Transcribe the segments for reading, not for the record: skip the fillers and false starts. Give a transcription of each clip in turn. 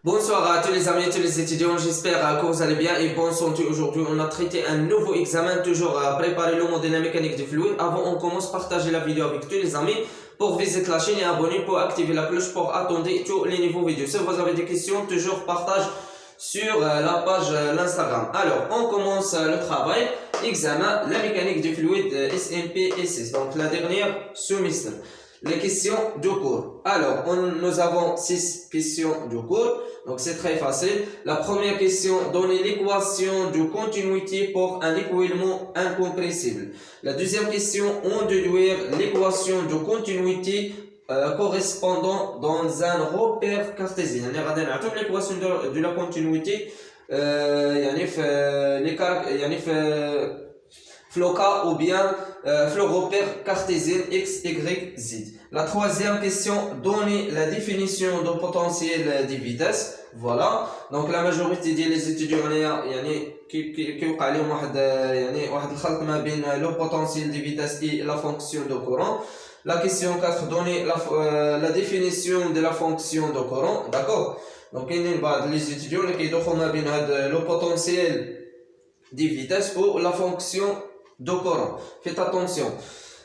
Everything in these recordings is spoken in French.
Bonsoir à tous les amis et tous les étudiants, j'espère que vous allez bien et bonne santé. Aujourd'hui, on a traité un nouveau examen, toujours à préparer le modèle mécanique du fluide. Avant, on commence, partager la vidéo avec tous les amis pour visiter la chaîne et abonner pour activer la cloche pour attendre tous les nouveaux vidéos. Si vous avez des questions, toujours partage sur la page l'Instagram. Alors, on commence le travail. Examen, la mécanique du fluide SMP S6, donc la dernière semestre. Les questions du cours. Alors, nous avons 6 questions du cours. Donc, c'est très facile. La première question, donner l'équation de continuité pour un écoulement incompressible. La deuxième question, on déduire l'équation de continuité correspondant dans un repère cartésien. L'équation de la continuité, floca ou bien repère cartésien x, y, z. La troisième question, donner la définition de potentiel des vitesses. Voilà. Donc la majorité des étudiants كيوقع لهم واحد الخلط ما بين le potentiel des vitesses et la fonction de courant. La question 4, donner la définition de la fonction de courant. D'accord. Donc les étudiants qui يدخلوا ما بين le potentiel des vitesses ou la fonction de courant. Faites attention.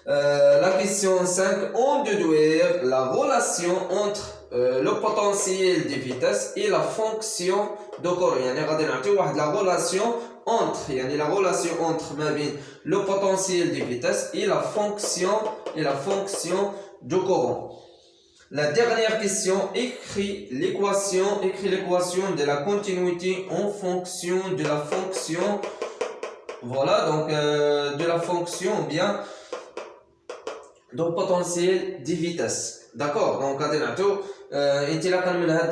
La question 5, on déduire la relation entre le potentiel des vitesses et la fonction de courant. La relation entre le potentiel des vitesses et la fonction de courant. La dernière question, écrit l'équation de la continuité en fonction de la fonction. Voilà, donc de la fonction bien donc potentiel des vitesses. D'accord, donc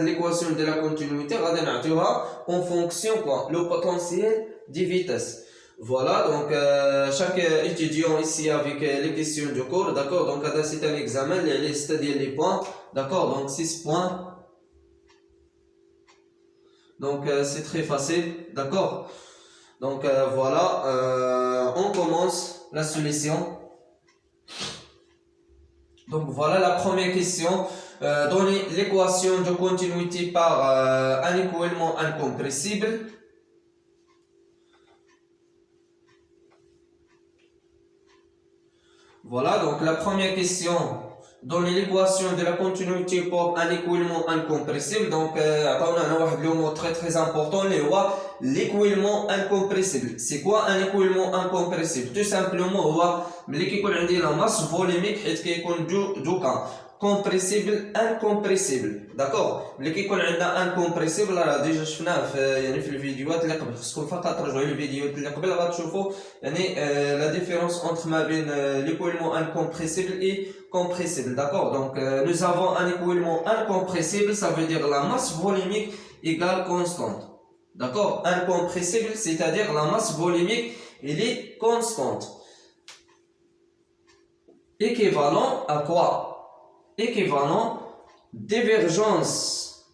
l'équation de la continuité en fonction quoi, le potentiel des vitesses. Voilà, donc chaque étudiant ici avec les questions du cours, d'accord, donc c'est un examen, c'est-à-dire les points, d'accord, donc 6 points. Donc c'est très facile, d'accord. Donc voilà, on commence la solution. Donc voilà la première question. Donner l'équation de continuité par un écoulement incompressible. Voilà, donc la première question. Donner l'équation de la continuité pour un écoulement incompressible. Donc, on a un mot très important, l'écoulement incompressible. C'est quoi un écoulement incompressible? Tout simplement, ملي كيكون عندي لا ماس فوليميك حيت كيكون دوكا كومبريسيبل انكومبريسيبل. داكوغ ملي كيكون عندنا انكومبريسيبل راه ديجا شفناه في الفيديوهات اللي قبل. خصكم فقط ترجعوا للفيديوهات اللي قبل غتشوفوا لا ديفيرونس انtre ما بين l'écoulement incompressible et compressible. D'accord, donc nous avons un écoulement incompressible, ça veut dire la masse volumique égale constante. D'accord, incompressible, c'est-à-dire la masse volumique elle est constante. Équivalent à quoi? Équivalent divergence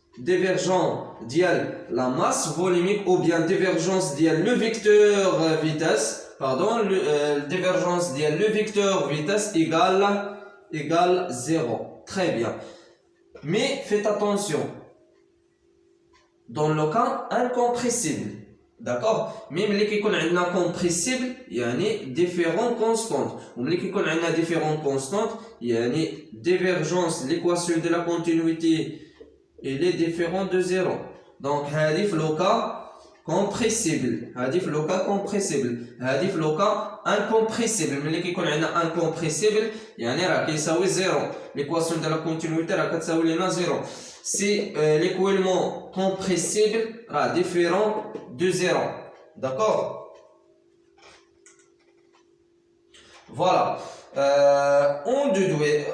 dial la masse volumique ou bien divergence dial le vecteur vitesse, pardon, divergence dial le vecteur vitesse égale 0. Très bien. Mais faites attention. Dans le cas incompressible, d'accord, même les qui connaissent incompressible, il y a une différence constante. Ou les qui connaissent une différence constante, il y a une divergence, l'équation de la continuité, elle est différente de 0. Donc, hadif le cas compressible, hadif le cas compressible, hadif le cas incompressible. Mais les qui connaissent incompressible, il y a une qui est 0. L'équation de la continuité est 0. C'est l'écoulement compressible différent de 0. D'accord? Voilà. On déduire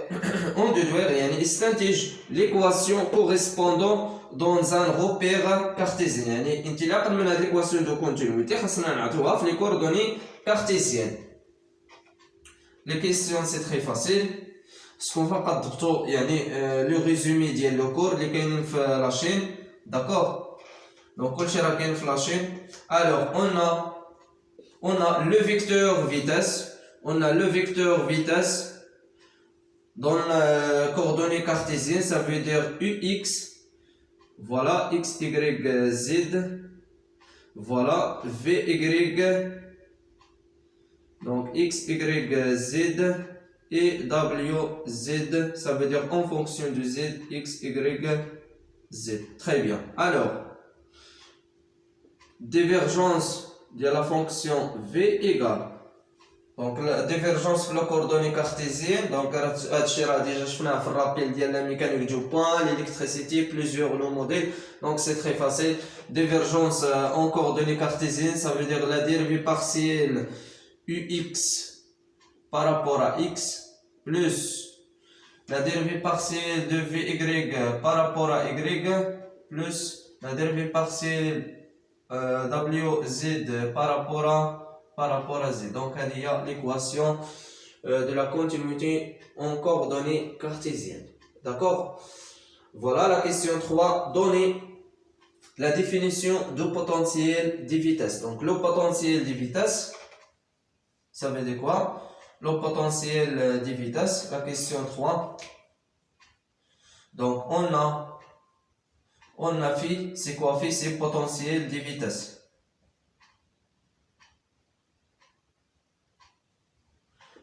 l'équation correspondant dans un repère cartésien. انطلاقا من هذه l'équation de continuité خاصنا نعطوها في les coordonnées cartésiennes. Les questions c'est très facile. Ce qu'on va pas ضبطوا le résumé ديال لو كور اللي كاينين في لا chaîne. D'accord, donc كلشي راه كاين في لا chaîne. Alors on a le vecteur vitesse dans la coordonnée cartésienne, ça veut dire ux voilà x, y, z, voilà v, y, donc x, y, z et w, z, ça veut dire en fonction du z, x, y, z. Très bien. Alors, divergence de la fonction v égale. Donc la divergence في coordonnées cartésiennes, donc هادشي راه ديجا شفناه في الرابيل ديال la mécanique du point, l'électricité, plusieurs nos modèles, donc c'est très facile. Divergence en coordonnées cartésiennes, ça veut dire la dérivée partielle ux par rapport à x plus la dérivée partielle de vy par rapport à y plus la dérivée partielle wz par rapport à z. Donc il y a l'équation de la continuité en coordonnées cartésiennes. D'accord? Voilà la question 3. Donnez la définition du potentiel des vitesses. Donc le potentiel des vitesses, ça veut dire quoi? Le potentiel des vitesses, la question 3. Donc on a fait, c'est quoi fait? C'est potentiel des vitesses.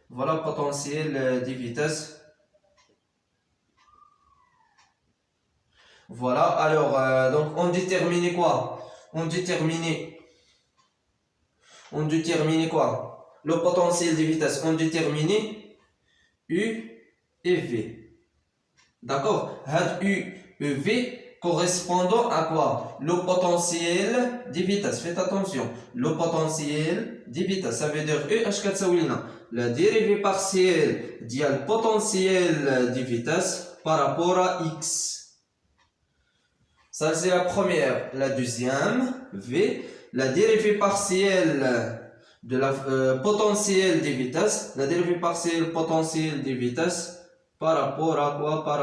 Voilà potentiel des vitesses. Voilà, alors donc on détermine quoi? On détermine quoi? Le potentiel des vitesses, on détermine U et V. D'accord? U et V correspondant à quoi? Le potentiel des vitesses. Faites attention. Le potentiel des vitesses. Ça veut dire U, la dérivée partielle du potentiel des vitesses par rapport à X. Ça, c'est la première. La deuxième, V, la dérivée partielle de la potentiel des vitesses. La dérivée partielle potentielle des vitesses par rapport à quoi? Par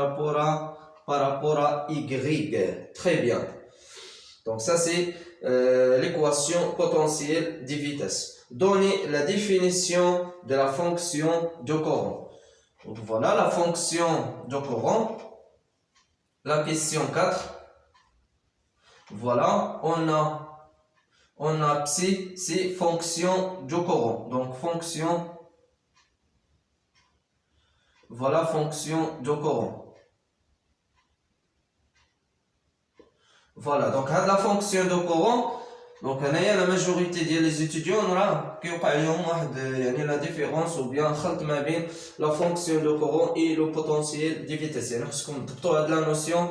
rapport à Y. Très bien. Donc ça c'est l'équation potentielle des vitesses. Donnez la définition de la fonction de courant. Donc voilà la fonction de courant. La question 4. Voilà, on a psi, c'est fonction de courant. Donc fonction, voilà fonction de courant. Voilà, donc la fonction de courant, donc la majorité des étudiants la différence ou bien la fonction de courant et le potentiel des vitesses. Parce qu'on a la notion